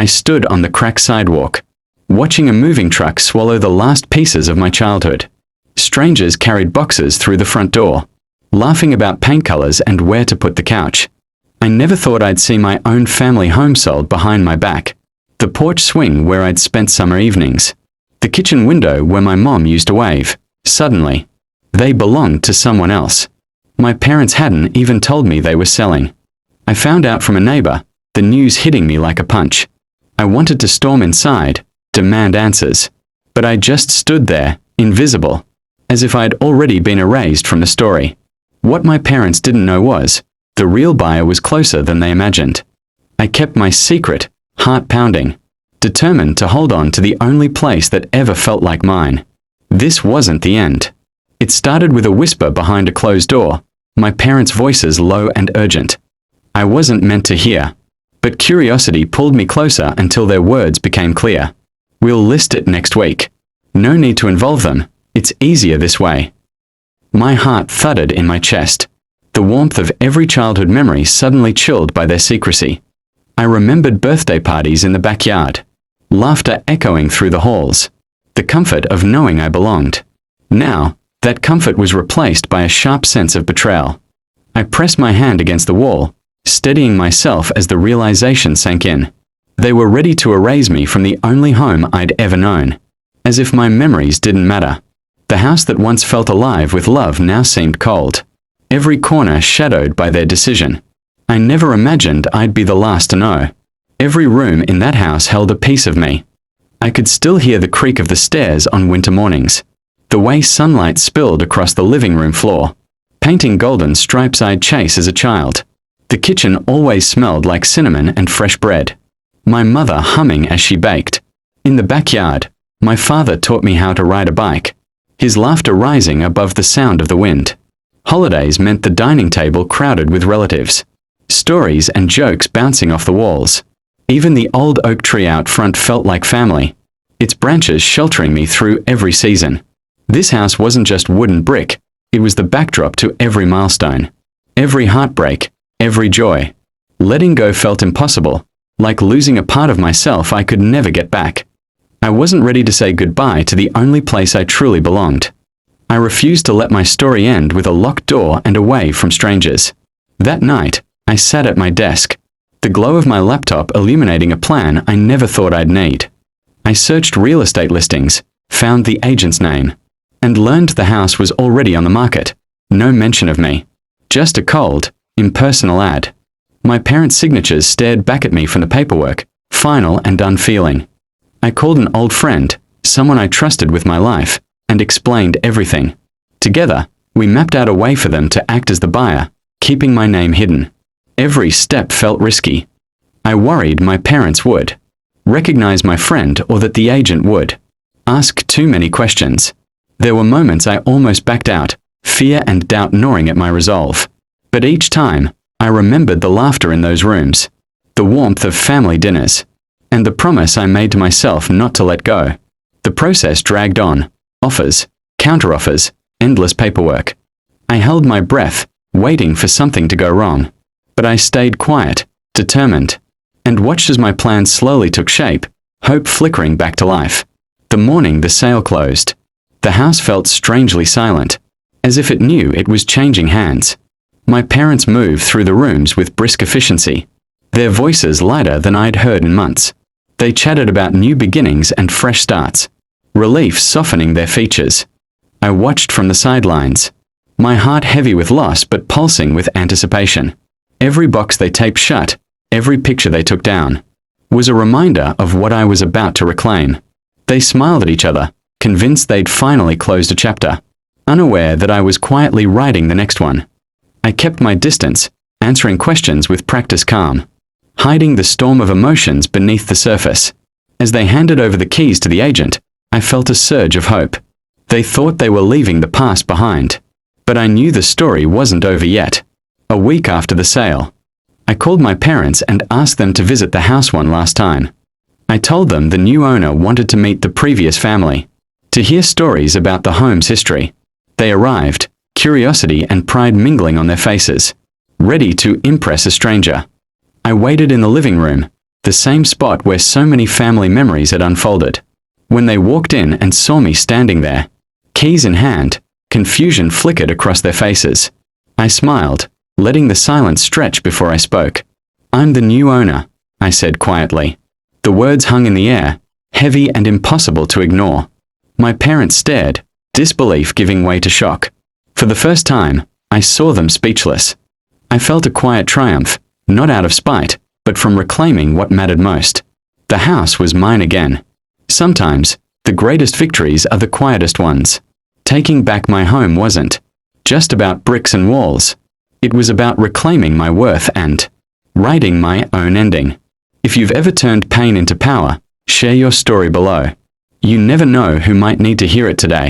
I stood on the cracked sidewalk, watching a moving truck swallow the last pieces of my childhood. Strangers carried boxes through the front door, laughing about paint colors and where to put the couch. I never thought I'd see my own family home sold behind my back. The porch swing where I'd spent summer evenings. The kitchen window where my mom used to wave. Suddenly, they belonged to someone else. My parents hadn't even told me they were selling. I found out from a neighbor, the news hitting me like a punch. I wanted to storm inside, demand answers. But I just stood there, invisible, as if I'd already been erased from the story. What my parents didn't know was, the real buyer was closer than they imagined. I kept my secret, heart pounding, determined to hold on to the only place that ever felt like mine. This wasn't the end. It started with a whisper behind a closed door, my parents' voices low and urgent. I wasn't meant to hear, but curiosity pulled me closer until their words became clear. We'll list it next week. No need to involve them, it's easier this way. My heart thudded in my chest. The warmth of every childhood memory suddenly chilled by their secrecy. I remembered birthday parties in the backyard, laughter echoing through the halls, the comfort of knowing I belonged. Now, that comfort was replaced by a sharp sense of betrayal. I pressed my hand against the wall, steadying myself as the realization sank in. They were ready to erase me from the only home I'd ever known. As if my memories didn't matter. The house that once felt alive with love now seemed cold. Every corner shadowed by their decision. I never imagined I'd be the last to know. Every room in that house held a piece of me. I could still hear the creak of the stairs on winter mornings. The way sunlight spilled across the living room floor, painting golden stripes I'd chase as a child. The kitchen always smelled like cinnamon and fresh bread. My mother humming as she baked. In the backyard, my father taught me how to ride a bike, his laughter rising above the sound of the wind. Holidays meant the dining table crowded with relatives, stories and jokes bouncing off the walls. Even the old oak tree out front felt like family, its branches sheltering me through every season. This house wasn't just wooden brick, it was the backdrop to every milestone, every heartbreak, every joy. Letting go felt impossible, like losing a part of myself I could never get back. I wasn't ready to say goodbye to the only place I truly belonged. I refused to let my story end with a locked door and away from strangers. That night, I sat at my desk, the glow of my laptop illuminating a plan I never thought I'd need. I searched real estate listings, found the agent's name, and learned the house was already on the market. No mention of me. Just a cold, impersonal ad. My parents' signatures stared back at me from the paperwork, final and unfeeling. I called an old friend, someone I trusted with my life, and explained everything. Together, we mapped out a way for them to act as the buyer, keeping my name hidden. Every step felt risky. I worried my parents would recognize my friend or that the agent would ask too many questions. There were moments I almost backed out, fear and doubt gnawing at my resolve. But each time, I remembered the laughter in those rooms, the warmth of family dinners, and the promise I made to myself not to let go. The process dragged on, offers, counteroffers, endless paperwork. I held my breath, waiting for something to go wrong. But I stayed quiet, determined, and watched as my plan slowly took shape, hope flickering back to life. The morning the sale closed, the house felt strangely silent, as if it knew it was changing hands. My parents moved through the rooms with brisk efficiency, their voices lighter than I'd heard in months. They chatted about new beginnings and fresh starts, relief softening their features. I watched from the sidelines, my heart heavy with loss but pulsing with anticipation. Every box they taped shut, every picture they took down, was a reminder of what I was about to reclaim. They smiled at each other, convinced they'd finally closed a chapter, unaware that I was quietly writing the next one. I kept my distance, answering questions with practiced calm, hiding the storm of emotions beneath the surface. As they handed over the keys to the agent, I felt a surge of hope. They thought they were leaving the past behind. But I knew the story wasn't over yet. A week after the sale, I called my parents and asked them to visit the house one last time. I told them the new owner wanted to meet the previous family, to hear stories about the home's history. They arrived, curiosity and pride mingling on their faces, ready to impress a stranger. I waited in the living room, the same spot where so many family memories had unfolded. When they walked in and saw me standing there, keys in hand, confusion flickered across their faces. I smiled, letting the silence stretch before I spoke. "I'm the new owner," I said quietly. The words hung in the air, heavy and impossible to ignore. My parents stared, disbelief giving way to shock. For the first time, I saw them speechless. I felt a quiet triumph, not out of spite, but from reclaiming what mattered most. The house was mine again. Sometimes, the greatest victories are the quietest ones. Taking back my home wasn't just about bricks and walls. It was about reclaiming my worth and writing my own ending. If you've ever turned pain into power, share your story below. You never know who might need to hear it today.